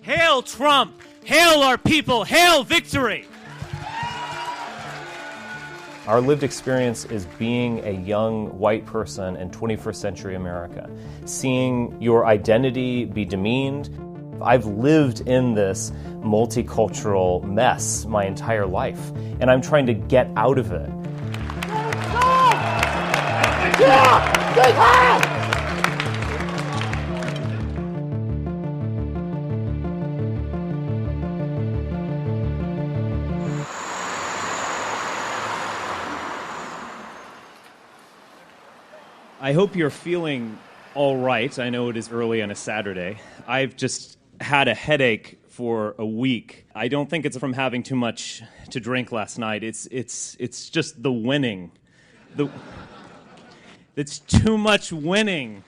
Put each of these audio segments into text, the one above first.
Hail Trump! Hail our people! Hail victory! Our lived experience is being a young white person in 21st century America, seeing your identity be demeaned. I've lived in this multicultural mess my entire life, and I'm trying to get out of it. I hope you're feeling all right. I know it is early on a Saturday. I've just had a headache for a week. I don't think it's from having too much to drink last night. It's just the winning. It's too much winning.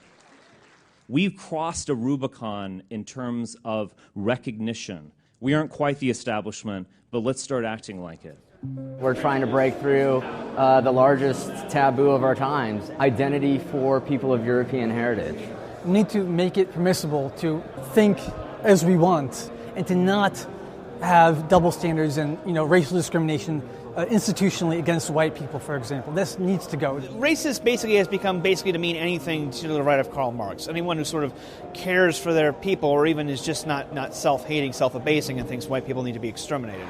We've crossed a Rubicon in terms of recognition. We aren't quite the establishment, but let's start acting like it. We're trying to break through the largest taboo of our times, identity for people of European heritage. We need to make it permissible to think as we want and to not have double standards and racial discrimination institutionally against white people, for example. This needs to go. Racist basically has become to mean anything to the right of Karl Marx. Anyone who sort of cares for their people or even is just not self-hating, self-abasing and thinks white people need to be exterminated.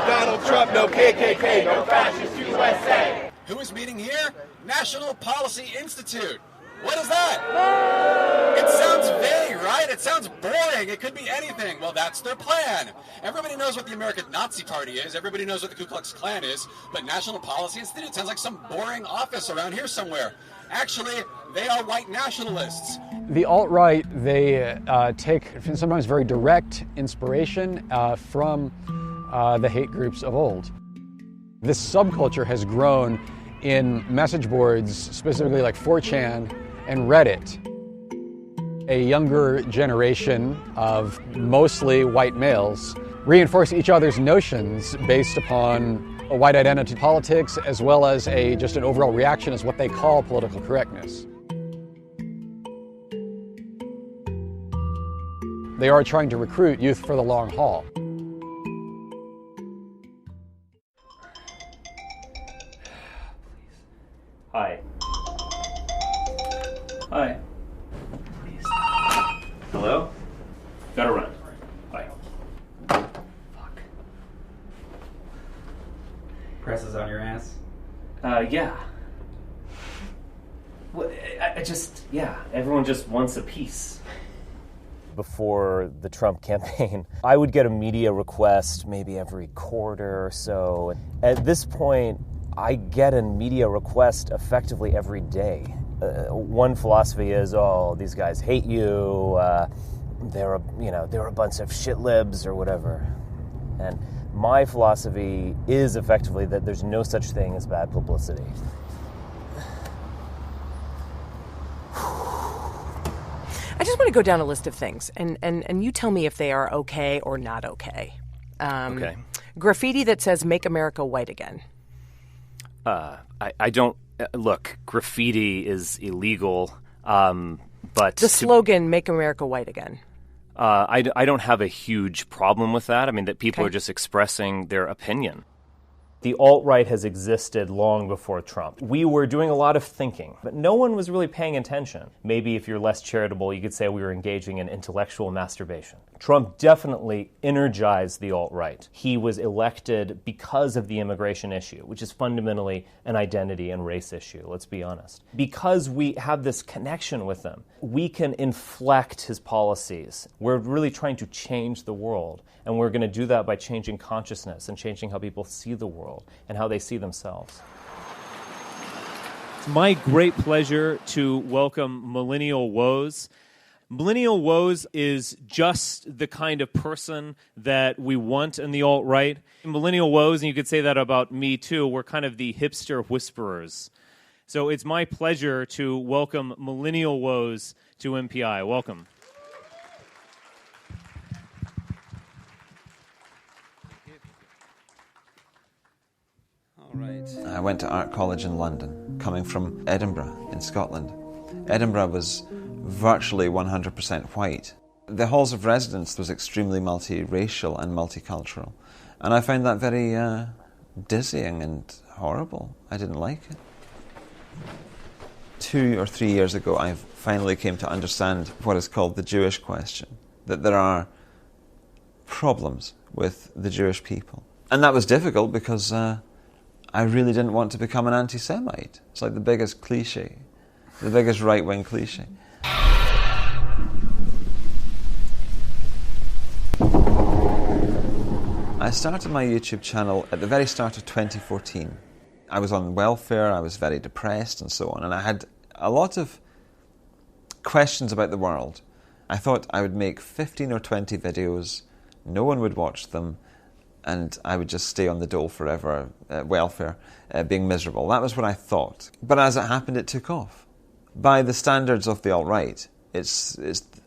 Donald Trump, no KKK, no fascist USA. Who is meeting here? National Policy Institute. What is that? It sounds vague, right? It sounds boring. It could be anything. Well, that's their plan. Everybody knows what the American Nazi Party is. Everybody knows what the Ku Klux Klan is. But National Policy Institute sounds like some boring office around here somewhere. Actually, they are white nationalists. The alt-right, they take sometimes very direct inspiration from the hate groups of old. This subculture has grown in message boards, specifically like 4chan and Reddit. A younger generation of mostly white males reinforce each other's notions based upon a white identity politics, as well as just an overall reaction as what they call political correctness. They are trying to recruit youth for the long haul. Hi. Hi. Please. Hello? Gotta run. Bye. Fuck. Presses on your ass? Yeah. Well, everyone just wants a piece. Before the Trump campaign, I would get a media request maybe every quarter or so. At this point, I get a media request effectively every day. One philosophy is, these guys hate you, they're a bunch of shit libs or whatever. And my philosophy is effectively that there's no such thing as bad publicity. I just want to go down a list of things, and you tell me if they are okay or not okay. Okay. Graffiti that says, "Make America White Again." I don't... Look, graffiti is illegal, but... The slogan, "Make America White Again." I don't have a huge problem with that. I mean, that people are just expressing their opinion. The alt-right has existed long before Trump. We were doing a lot of thinking, but no one was really paying attention. Maybe if you're less charitable, you could say we were engaging in intellectual masturbation. Trump definitely energized the alt-right. He was elected because of the immigration issue, which is fundamentally an identity and race issue, let's be honest. Because we have this connection with him, we can inflect his policies. We're really trying to change the world, and we're going to do that by changing consciousness and changing how people see the world and how they see themselves. It's my great pleasure to welcome Millennial Woes. Millennial Woes is just the kind of person that we want in the alt-right. Millennial Woes, and you could say that about me too, we're kind of the hipster whisperers. So it's my pleasure to welcome Millennial Woes to MPI. Welcome. I went to art college in London. coming from Edinburgh in Scotland. Edinburgh was virtually 100% white. The halls of residence was extremely multiracial and multicultural, and I found that very dizzying and horrible. I didn't like it. 2 or 3 years ago, I finally came to understand what is called the Jewish question, that there are problems with the Jewish people. And that was difficult because I really didn't want to become an anti-Semite. It's like the biggest cliche, the biggest right-wing cliche. I started my YouTube channel at the very start of 2014. I was on welfare, I was very depressed and so on, and I had a lot of questions about the world. I thought I would make 15 or 20 videos, no one would watch them, and I would just stay on the dole forever, welfare, being miserable. That was what I thought. But as it happened, it took off. By the standards of the alt-right, it's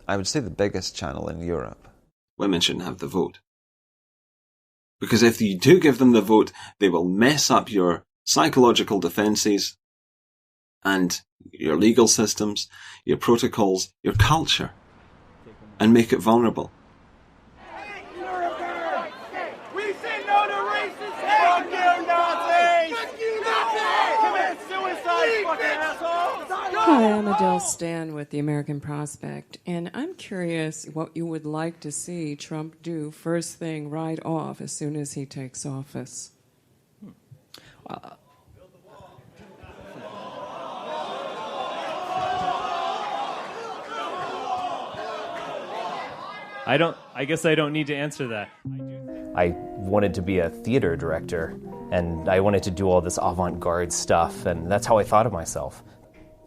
I would say the biggest channel in Europe. Women shouldn't have the vote. Because if you do give them the vote, they will mess up your psychological defences and your legal systems, your protocols, your culture, and make it vulnerable. We say no to racism! Fuck you, Nazis! Fuck you, Nazis! Commit suicide, fucking assholes! Hi, I'm Adele Stan with the American Prospect, and I'm curious what you would like to see Trump do first thing right off as soon as he takes office. I guess I don't need to answer that. I wanted to be a theater director, and I wanted to do all this avant-garde stuff, and that's how I thought of myself.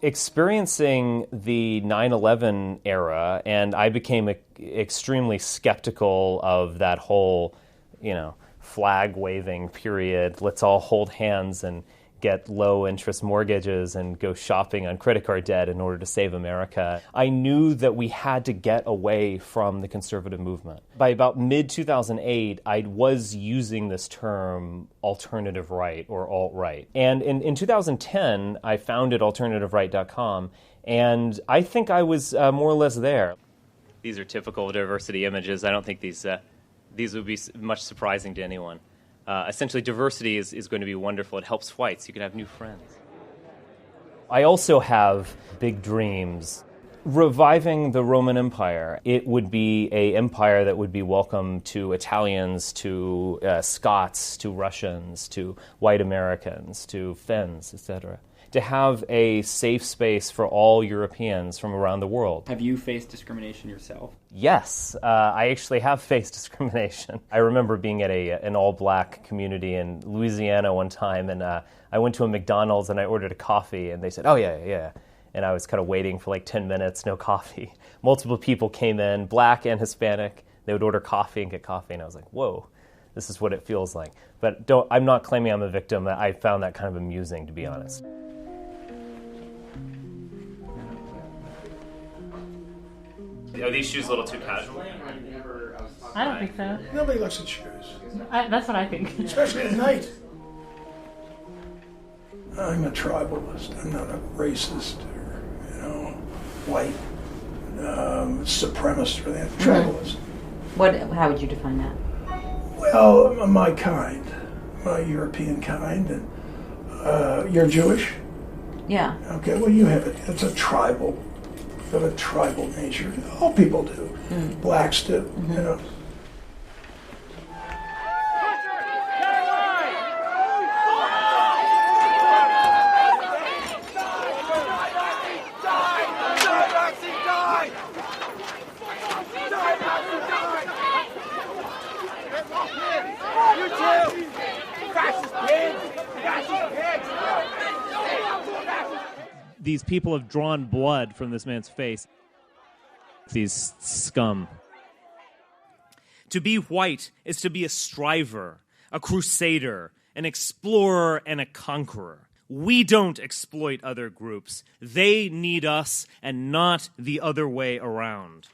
Experiencing the 9/11 era, and I became extremely skeptical of that whole, flag-waving period. Let's all hold hands and get low-interest mortgages and go shopping on credit card debt in order to save America. I knew that we had to get away from the conservative movement. By about mid-2008, I was using this term alternative right or alt-right. And in 2010, I founded alternativeright.com, and I think I was more or less there. These are typical diversity images. I don't think these would be much surprising to anyone. Essentially, diversity is going to be wonderful. It helps whites. You can have new friends. I also have big dreams. Reviving the Roman Empire. It would be an empire that would be welcome to Italians, to Scots, to Russians, to white Americans, to Finns, etc. To have a safe space for all Europeans from around the world. Have you faced discrimination yourself? Yes, I actually have faced discrimination. I remember being at an all-black community in Louisiana one time, and I went to a McDonald's and I ordered a coffee, and they said, "Oh, yeah." And I was kind of waiting for like 10 minutes, no coffee. Multiple people came in, black and Hispanic. They would order coffee and get coffee, and I was like, whoa, this is what it feels like. But I'm not claiming I'm a victim. I found that kind of amusing, to be honest. Are these shoes a little too casual? I don't think so. Nobody looks at shoes. That's what I think. Especially at night. I'm a tribalist. I'm not a racist or, white supremacist or that. Tribalist. How would you define that? Well, my kind, my European kind, and you're Jewish. Yeah. Okay. Well, you have it. It's a tribal. Of a tribal nature. All people do. Blacks do. These people have drawn blood from this man's face. These scum. To be white is to be a striver, a crusader, an explorer, and a conqueror. We don't exploit other groups. They need us and not the other way around.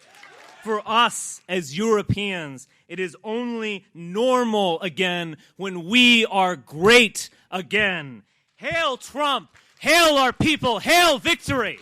For us as Europeans, it is only normal again when we are great again. Hail Trump! Hail our people, hail victory!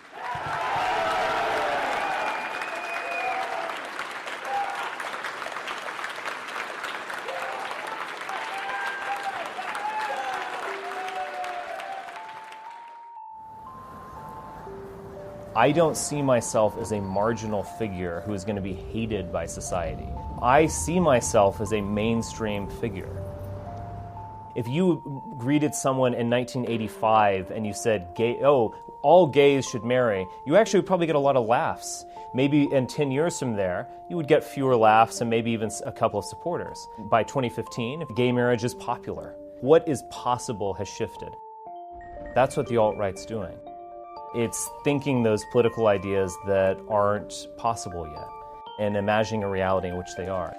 I don't see myself as a marginal figure who is going to be hated by society. I see myself as a mainstream figure. If you greeted someone in 1985 and you said, all gays should marry, you actually would probably get a lot of laughs. Maybe in 10 years from there, you would get fewer laughs and maybe even a couple of supporters. By 2015, gay marriage is popular. What is possible has shifted. That's what the alt-right's doing. It's thinking those political ideas that aren't possible yet and imagining a reality in which they are.